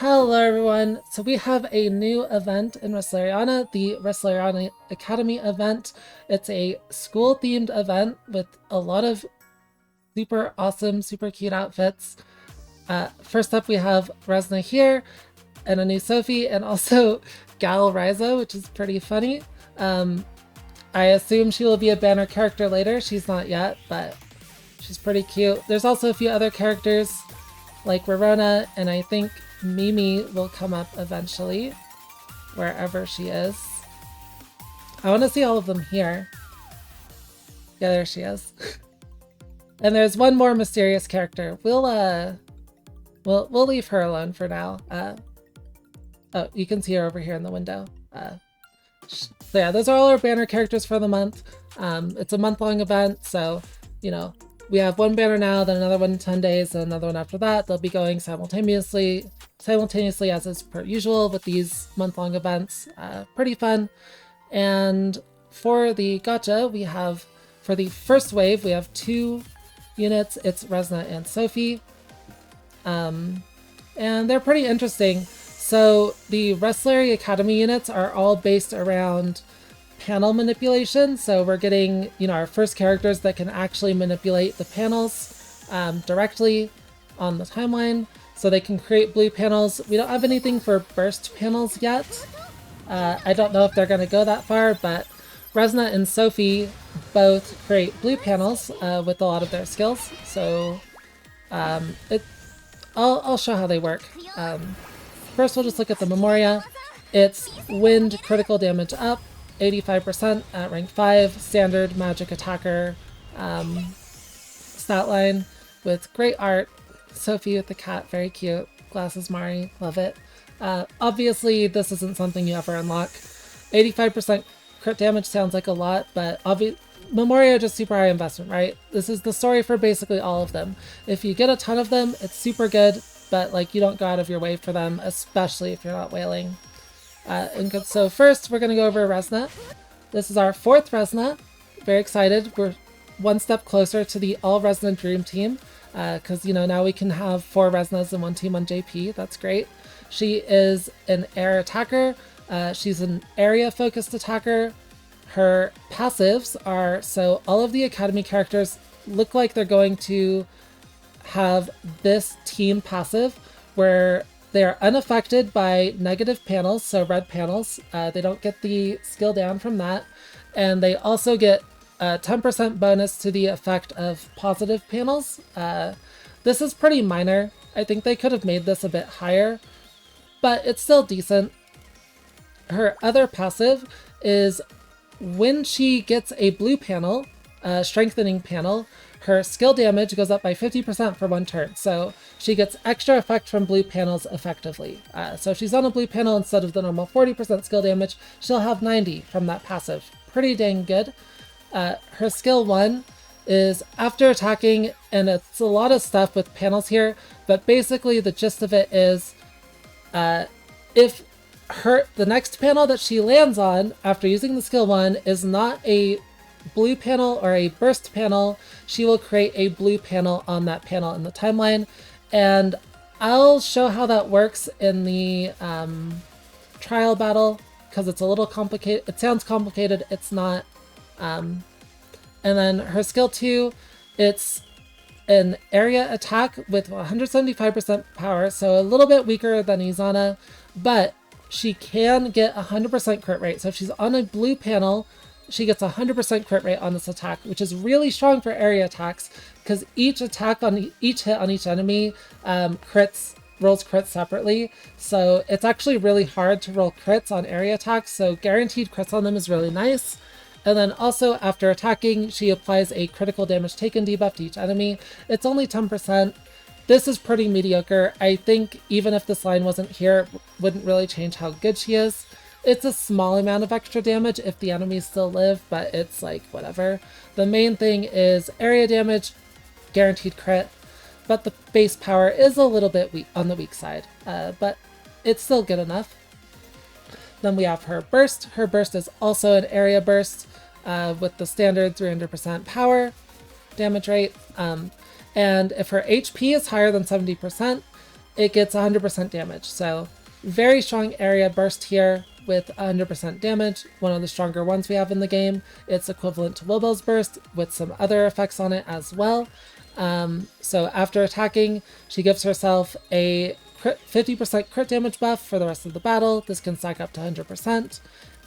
Hello everyone! So we have a new event in Resleriana, the Resleriana Academy event. It's a school-themed event with a lot of super awesome, super cute outfits. First up we have Resna here, and a new Sophie, and also Gal Riza, which is pretty funny. I assume she will be a banner character later. She's not yet, but she's pretty cute. There's also a few other characters like Verona, and I think Mimi will come up eventually, wherever she is. I want to see all of them here. Yeah, there she is. And there's one more mysterious character. We'll leave her alone for now. Oh, you can see her over here in the window. So yeah, those are all our banner characters for the month. It's a month-long event, so you know, we have one banner now, then another one in 10 days, and another one after that. They'll be going simultaneously as is per usual with these month-long events. Pretty fun. And for the gacha, we have, for the first wave, we have 2 units. It's Resna and Sophie. And they're pretty interesting. So the Resleri Academy units are all based around panel manipulation. So we're getting, our first characters that can actually manipulate the panels directly on the timeline. So they can create blue panels. We don't have anything for burst panels yet. I don't know if they're going to go that far, but Resna and Sophie both create blue panels with a lot of their skills. So I'll show how they work. First, we'll just look at the Memoria. It's wind critical damage up, 85% at rank 5, standard magic attacker stat line with great art. Sophie with the cat, very cute. Glasses Mari, love it. Obviously, this isn't something you ever unlock. 85% crit damage sounds like a lot, but Memoria are just super high investment, right? This is the story for basically all of them. If you get a ton of them, it's super good, but like you don't go out of your way for them, especially if you're not whaling. So first, we're going to go over Resna. This is our 4th Resna. Very excited. We're one step closer to the all Resna dream team, because now we can have 4 Resnas in one team on JP. That's great. She is an air attacker. She's an area focused attacker. Her passives are, so all of the academy characters look like they're going to have this team passive where they are unaffected by negative panels, so red panels. They don't get the skill down from that. And they also get a 10% bonus to the effect of positive panels. This is pretty minor. I think they could have made this a bit higher, but it's still decent. Her other passive is when she gets a blue panel, strengthening panel, her skill damage goes up by 50% for 1 turn. So she gets extra effect from blue panels effectively. So if she's on a blue panel, instead of the normal 40% skill damage, she'll have 90 from that passive. Pretty dang good. Her skill 1 is after attacking, and it's a lot of stuff with panels here, but basically the gist of it is if the next panel that she lands on after using the skill 1 is not a blue panel or a burst panel, she will create a blue panel on that panel in the timeline. And I'll show how that works in the trial battle, because it's a little complicated. It sounds complicated, it's not. And then her skill 2, it's an area attack with 175% power, so a little bit weaker than Izana, but she can get 100% crit rate. So if she's on a blue panel, she gets 100% crit rate on this attack, which is really strong for area attacks, because each attack on each hit on each enemy rolls crits separately. So it's actually really hard to roll crits on area attacks, so guaranteed crits on them is really nice. And then also after attacking, she applies a critical damage taken debuff to each enemy. It's only 10%. This is pretty mediocre. I think even if this line wasn't here, it wouldn't really change how good she is. It's a small amount of extra damage if the enemies still live, but it's like, whatever. The main thing is area damage, guaranteed crit, but the base power is a little bit weak on the weak side, but it's still good enough. Then we have her burst. Her burst is also an area burst with the standard 300% power damage rate. And if her HP is higher than 70%, it gets 100% damage. So very strong area burst here with 100% damage, one of the stronger ones we have in the game. It's equivalent to Wilbow's burst with some other effects on it as well. So after attacking, she gives herself a 50% crit damage buff for the rest of the battle. This can stack up to 100%.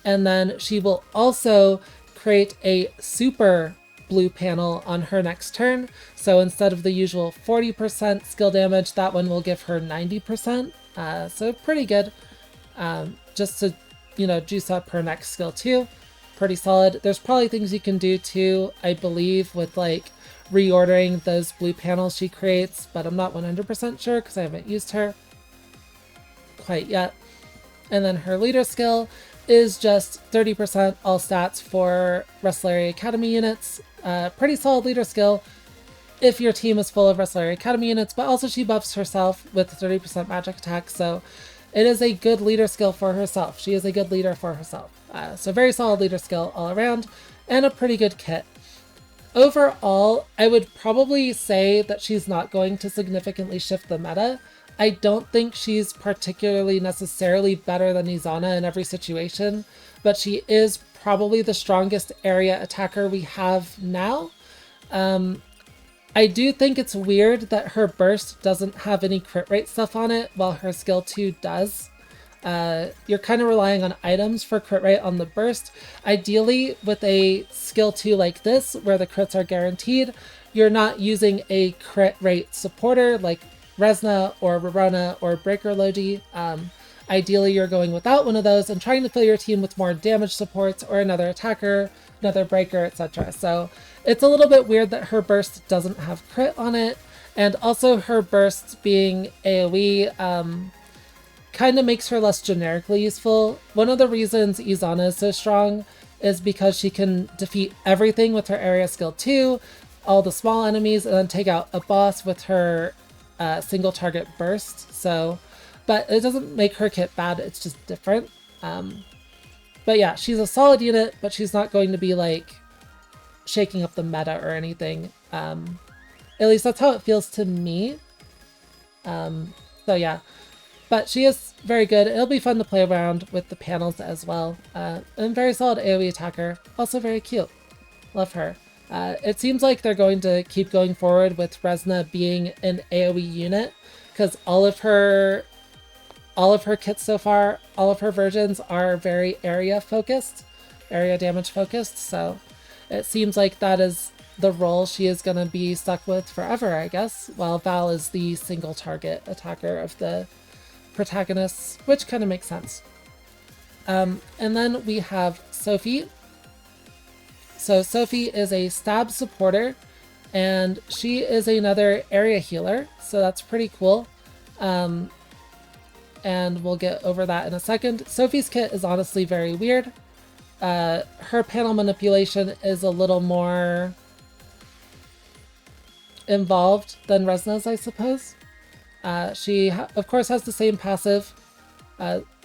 And then she will also create a super blue panel on her next turn. So instead of the usual 40% skill damage, that one will give her 90%. So pretty good. Just to, juice up her next skill too. Pretty solid. There's probably things you can do too, I believe, with like reordering those blue panels she creates, but I'm not 100% sure because I haven't used her quite yet. And then her leader skill is just 30% all stats for Resleri Academy units. Pretty solid leader skill if your team is full of Resleri Academy units, but also she buffs herself with 30% magic attack, so it is a good leader skill for herself. She is a good leader for herself. So very solid leader skill all around, and a pretty good kit. Overall, I would probably say that she's not going to significantly shift the meta. I don't think she's particularly necessarily better than Izana in every situation, but she is probably the strongest area attacker we have now. I do think it's weird that her burst doesn't have any crit rate stuff on it, while her skill 2 does. You're kind of relying on items for crit rate on the burst. Ideally, with a skill 2 like this, where the crits are guaranteed, you're not using a crit rate supporter like Resna or Rorona or Breaker Logi. Ideally, you're going without one of those and trying to fill your team with more damage supports or another attacker, another breaker, etc. So it's a little bit weird that her burst doesn't have crit on it, and also her burst being AoE kind of makes her less generically useful. One of the reasons Izana is so strong is because she can defeat everything with her area skill 2, all the small enemies, and then take out a boss with her single target burst. So, but it doesn't make her kit bad, it's just different. But yeah, she's a solid unit, but she's not going to be like shaking up the meta or anything. At least that's how it feels to me. So yeah, but she is very good. It'll be fun to play around with the panels as well. And very solid AoE attacker, also very cute. Love her. It seems like they're going to keep going forward with Resna being an AoE unit, because all of her kits so far, all of her versions are very area focused, area damage focused, so it seems like that is the role she is going to be stuck with forever, I guess, while Val is the single target attacker of the protagonists, which kind of makes sense. And then we have Sophie. So Sophie is a stab supporter, and she is another area healer, so that's pretty cool. And we'll get over that in a second. Sophie's kit is honestly very weird. Her panel manipulation is a little more involved than Resna's, I suppose. She, of course, has the same passive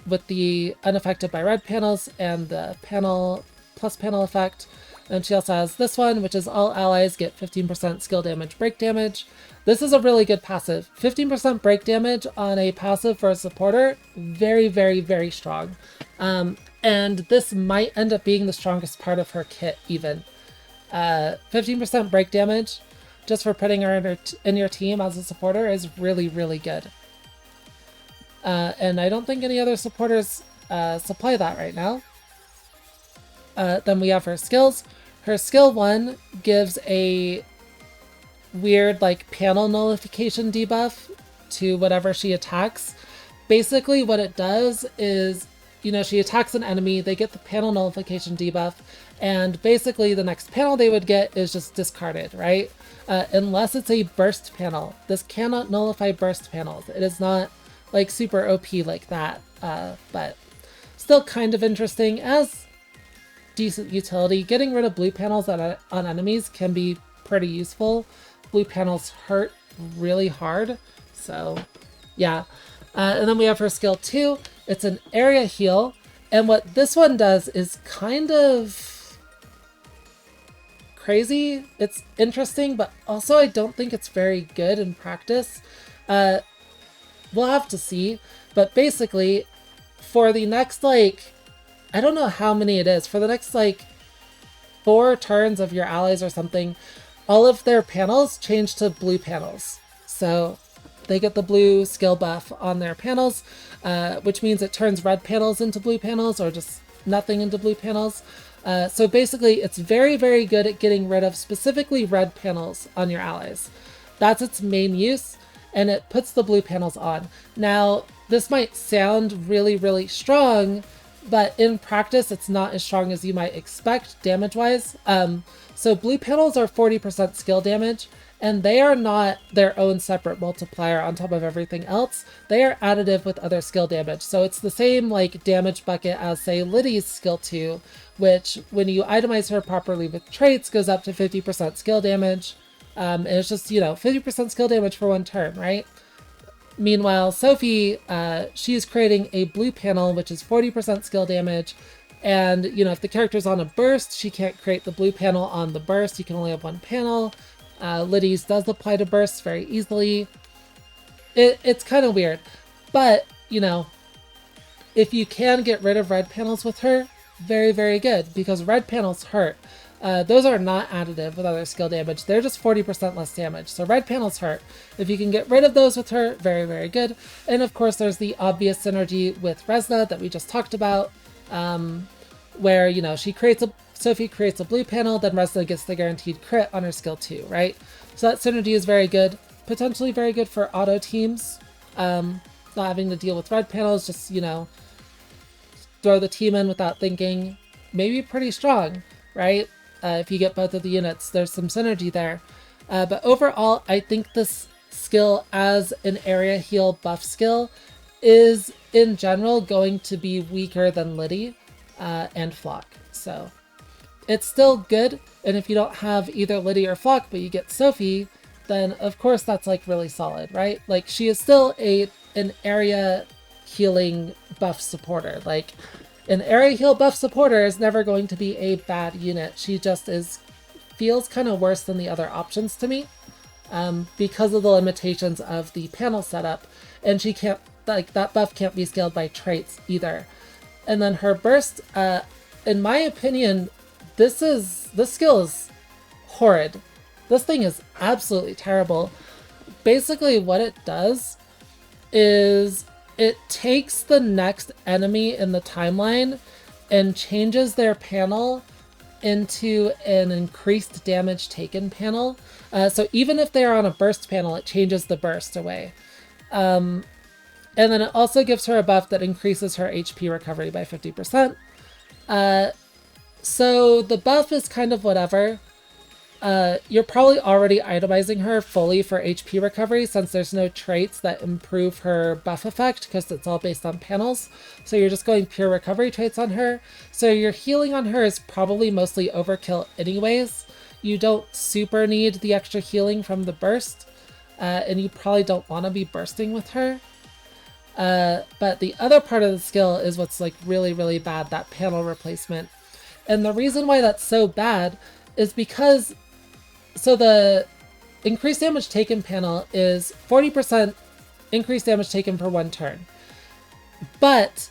with the unaffected by red panels and the panel plus panel effect. And she also has this one, which is all allies get 15% skill damage, break damage. This is a really good passive. 15% break damage on a passive for a supporter, very, very, very strong. And this might end up being the strongest part of her kit even. 15% break damage, just for putting her in your team as a supporter, is really, really good. And I don't think any other supporters supply that right now. Then we have her skills. Her skill 1 gives a weird like panel nullification debuff to whatever she attacks. Basically what it does is, she attacks an enemy, they get the panel nullification debuff, and basically the next panel they would get is just discarded, right? Unless it's a burst panel. This cannot nullify burst panels. It is not like super OP like that, but still kind of interesting as decent utility. Getting rid of blue panels on enemies can be pretty useful. Blue panels hurt really hard, so yeah. And then we have her skill 2. It's an area heal, and what this one does is kind of crazy. It's interesting, but also I don't think it's very good in practice. we'll have to see. But basically, for the next, like, I don't know how many it is, for the next, like, 4 turns of your allies or something, all of their panels change to blue panels. So they get the blue skill buff on their panels, which means it turns red panels into blue panels, or just nothing into blue panels. So basically, it's very, very good at getting rid of specifically red panels on your allies. That's its main use, and it puts the blue panels on. Now, this might sound really, really strong, but in practice, it's not as strong as you might expect damage-wise. So blue panels are 40% skill damage, and they are not their own separate multiplier on top of everything else. They are additive with other skill damage. So it's the same like damage bucket as, say, Liddy's skill 2, which when you itemize her properly with traits goes up to 50% skill damage. And it's just, 50% skill damage for 1 turn, right? Meanwhile, Sophie, she's creating a blue panel, which is 40% skill damage. And, if the character's on a burst, she can't create the blue panel on the burst. You can only have 1 panel. Liddy's does apply to bursts very easily. It's kind of weird. But, if you can get rid of red panels with her, very, very good, because red panels hurt. Those are not additive with other skill damage. They're just 40% less damage. So red panels hurt. If you can get rid of those with her, very, very good. And of course, there's the obvious synergy with Resna that we just talked about, where, Sophie creates a blue panel, then Resna gets the guaranteed crit on her skill 2, right? So that synergy is very good. Potentially very good for auto teams. Not having to deal with red panels, just, throw the team in without thinking. Maybe pretty strong, right? If you get both of the units, there's some synergy there. But overall, I think this skill as an area heal buff skill is, in general, going to be weaker than Liddy and Flock. So it's still good, and if you don't have either Liddy or Flock, but you get Sophie, then of course that's like really solid, right? Like, she is still an area healing buff supporter. Like, an area heal buff supporter is never going to be a bad unit. She just feels kind of worse than the other options to me, because of the limitations of the panel setup, and she can't, like, that buff can't be scaled by traits either. And then her burst, in my opinion, this skill is horrid. This thing is absolutely terrible. Basically what it does is it takes the next enemy in the timeline and changes their panel into an increased damage taken panel. So even if they're on a burst panel, it changes the burst away. And then it also gives her a buff that increases her HP recovery by 50%. So the buff is kind of whatever. You're probably already itemizing her fully for HP recovery, since there's no traits that improve her buff effect, because it's all based on panels. So you're just going pure recovery traits on her. So your healing on her is probably mostly overkill anyways. You don't super need the extra healing from the burst, and you probably don't want to be bursting with her. But the other part of the skill is what's like really, really bad, that panel replacement. And the reason why that's so bad is because, so the increased damage taken panel is 40% increased damage taken for 1 turn. But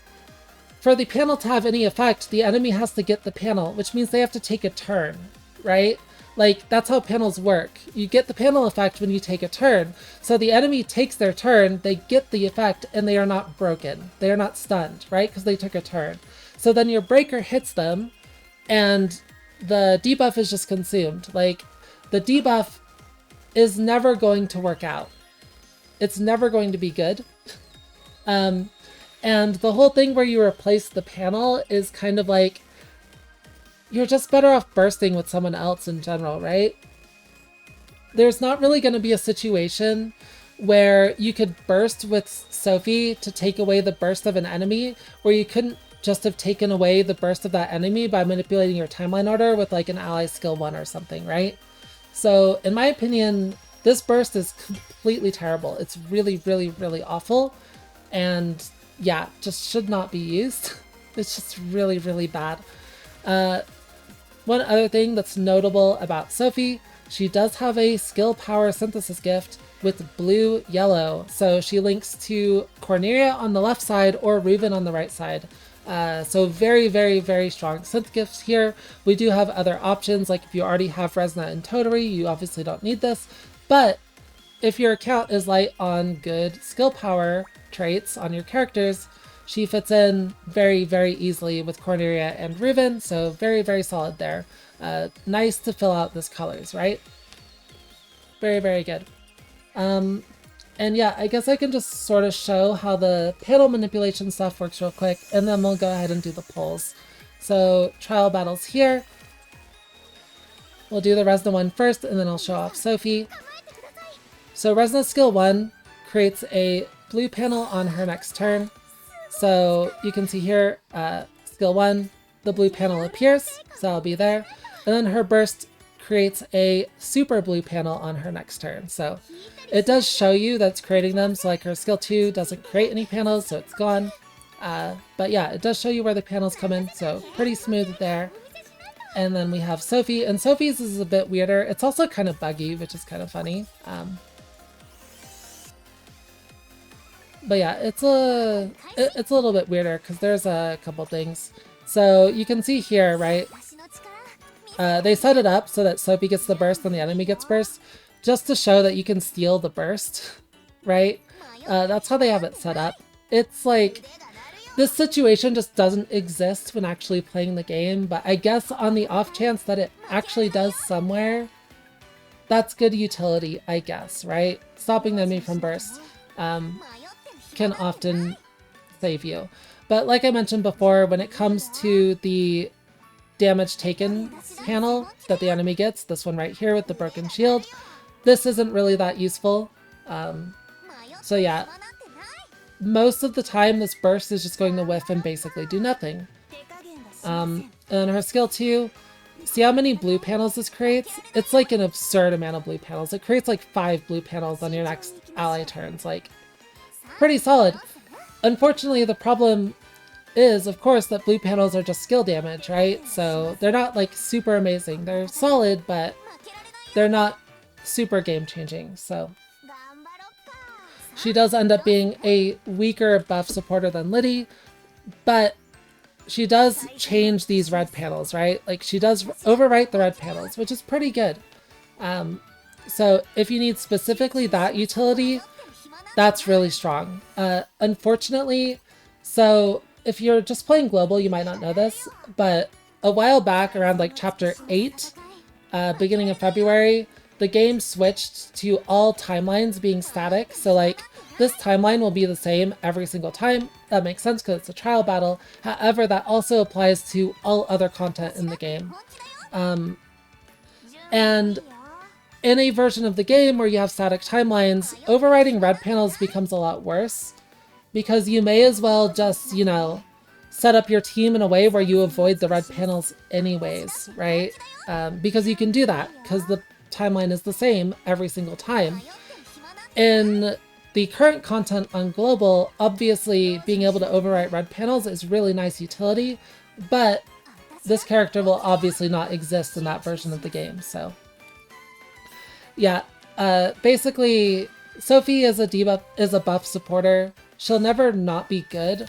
for the panel to have any effect, the enemy has to get the panel, which means they have to take a turn, right? Like, that's how panels work. You get the panel effect when you take a turn. So the enemy takes their turn, they get the effect, and they are not broken. They are not stunned, right? Because they took a turn. So then your breaker hits them, and the debuff is just consumed. Like, the debuff is never going to work out. It's never going to be good. And the whole thing where you replace the panel is kind of like, you're just better off bursting with someone else in general, right? There's not really going to be a situation where you could burst with Sophie to take away the burst of an enemy, where you couldn't just have taken away the burst of that enemy by manipulating your timeline order with like an ally skill 1 or something, right? So in my opinion, this burst is completely terrible. It's really, really, really awful. And yeah, just should not be used. It's just really, really bad. One other thing that's notable about Sophie, she does have a skill power synthesis gift, with blue yellow. So she links to Cornelia on the left side or Reuven on the right side. So very, very, very strong synth gifts here. We do have other options, like if you already have Resna and Toturi, you obviously don't need this. But if your account is light on good skill power traits on your characters, she fits in very, very easily with Cornelia and Reuven, so very, very solid there. Nice to fill out those colors, right? Very, very good. And yeah, I guess I can just sort of show how the panel manipulation stuff works real quick, and then we'll go ahead and do the polls. So trial battles here. We'll do the Resna one first, and then I'll show off Sophie. So Resna skill 1 creates a blue panel on her next turn. So you can see here, skill 1, the blue panel appears, so I'll be there. And then her burst creates a super blue panel on her next turn. So it does show you that's creating them. So like her skill 2 doesn't create any panels, so it's gone. But yeah, it does show you where the panels come in, so pretty smooth there. And then we have Sophie, and Sophie's is a bit weirder. It's also kind of buggy, which is kind of funny. But yeah, it's a little bit weirder because there's a couple things. So you can see here, right? They set it up so that Soapy gets the burst and the enemy gets burst, just to show that you can steal the burst, right? That's how they have it set up. It's like, this situation just doesn't exist when actually playing the game, but I guess on the off chance that it actually does somewhere, that's good utility, I guess, right? Stopping the enemy from burst can often save you. But like I mentioned before, when it comes to the damage taken panel that the enemy gets, this one right here with the broken shield, this isn't really that useful. So yeah, most of the time this burst is just going to whiff and basically do nothing. And her skill 2, see how many blue panels this creates? It's like an absurd amount of blue panels. It creates like 5 blue panels on your next ally turns, like pretty solid. Unfortunately, the problem is, of course, that blue panels are just skill damage, right? So they're not like super amazing. They're solid, but they're not super game-changing. So she does end up being a weaker buff supporter than Liddy, but she does change these red panels, right? Like she does overwrite the red panels, which is pretty good. So if you need specifically that utility, that's really strong. Unfortunately, so if you're just playing global, you might not know this, but a while back around like chapter 8, beginning of February, the game switched to all timelines being static. So like this timeline will be the same every single time. That makes sense because it's a trial battle. However, that also applies to all other content in the game. And in a version of the game where you have static timelines, overriding red panels becomes a lot worse because you may as well just, you know, set up your team in a way where you avoid the red panels anyways, right? Because you can do that because the timeline is the same every single time. In the current content on global, obviously being able to overwrite red panels is really nice utility, but this character will obviously not exist in that version of the game, so yeah, basically, Sophie is a buff supporter. She'll never not be good,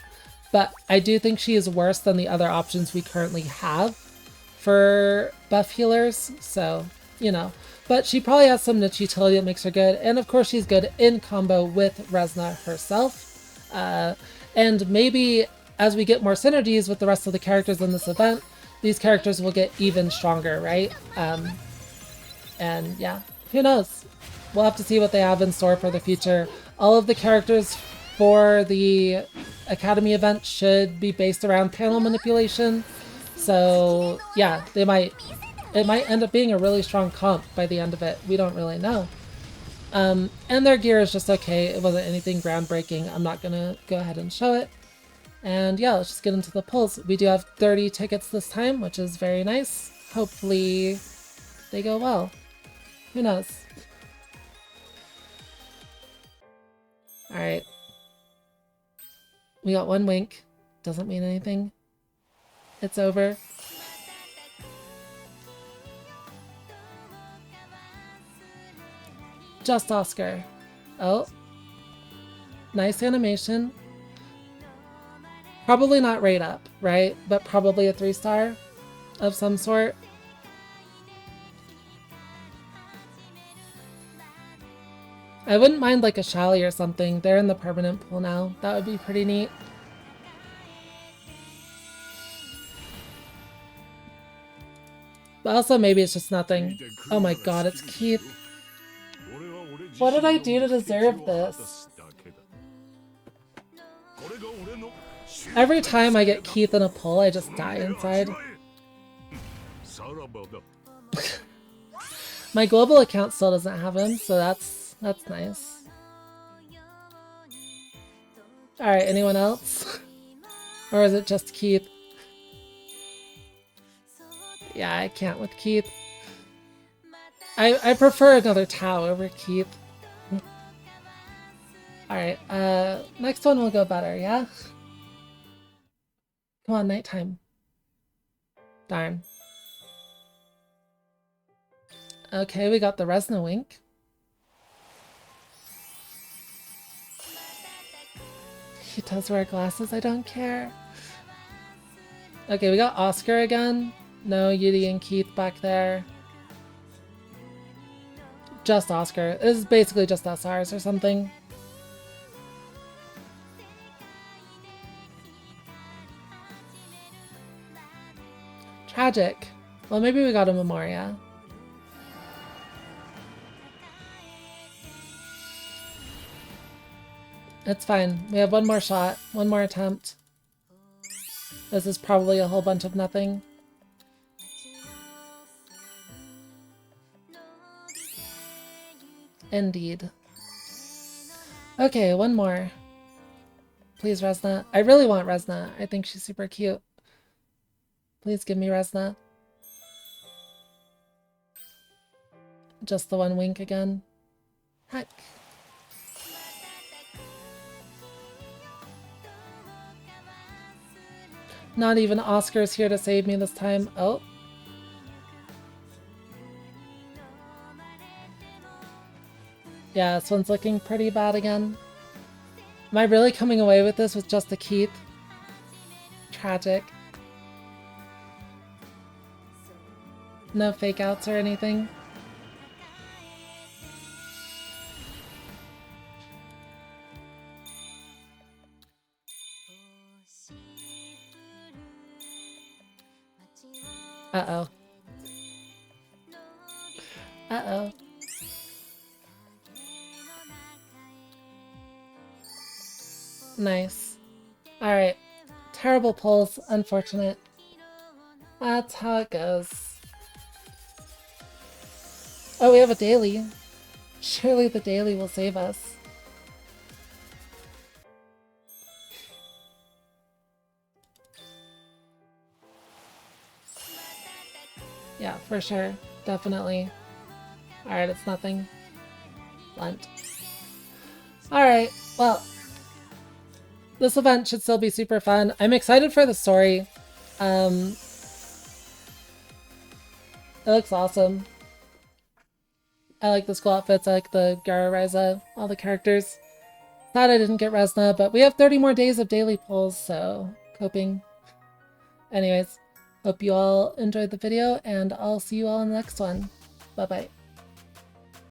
but I do think she is worse than the other options we currently have for buff healers, so, you know. But she probably has some niche utility that makes her good, and of course she's good in combo with Resna herself. And maybe as we get more synergies with the rest of the characters in this event, these characters will get even stronger, right? And yeah. Who knows? We'll have to see what they have in store for the future. All of the characters for the Academy event should be based around panel manipulation. So yeah, it might end up being a really strong comp by the end of it. We don't really know. And their gear is just okay. It wasn't anything groundbreaking. I'm not gonna go ahead and show it. And yeah, let's just get into the polls. We do have 30 tickets this time, which is very nice. Hopefully they go well. Who knows? Alright. We got one wink. Doesn't mean anything. It's over. Just Oscar. Oh, nice animation. Probably not rate up, right? But probably a 3-star of some sort. I wouldn't mind like a Shally or something. They're in the permanent pool now. That would be pretty neat. But also maybe it's just nothing. Oh my god, it's Keith. What did I do to deserve this? Every time I get Keith in a pull, I just die inside. My global account still doesn't have him, so that's nice. Alright, anyone else? Or is it just Keith? Yeah, I can't with Keith. I prefer another Tau over Keith. Alright, next one will go better, yeah? Come on, nighttime. Darn. Okay, we got the Resna Wink. He does wear glasses, I don't care. Okay, we got Oscar again. No Yudi and Keith back there. Just Oscar. This is basically just SRs or something. Tragic. Well, maybe we got a Memoria. It's fine. We have one more shot. One more attempt. This is probably a whole bunch of nothing. Indeed. Okay, one more. Please, Resna. I really want Resna. I think she's super cute. Please give me Resna. Just the one wink again. Heck. Not even Oscar's here to save me this time. Oh. Yeah, this one's looking pretty bad again. Am I really coming away with this with just a Keith? Tragic. No fake outs or anything? Uh-oh. Uh-oh. Nice. Alright. Terrible pulls. Unfortunate. That's how it goes. Oh, we have a daily. Surely the daily will save us. Yeah, for sure. Definitely. Alright, it's nothing. Blunt. Alright, well. This event should still be super fun. I'm excited for the story. It looks awesome. I like the school outfits, I like the Gara Reza, all the characters. Sad I didn't get Resna, but we have 30 more days of daily pulls, so coping. Anyways, hope you all enjoyed the video, and I'll see you all in the next one. Bye-bye.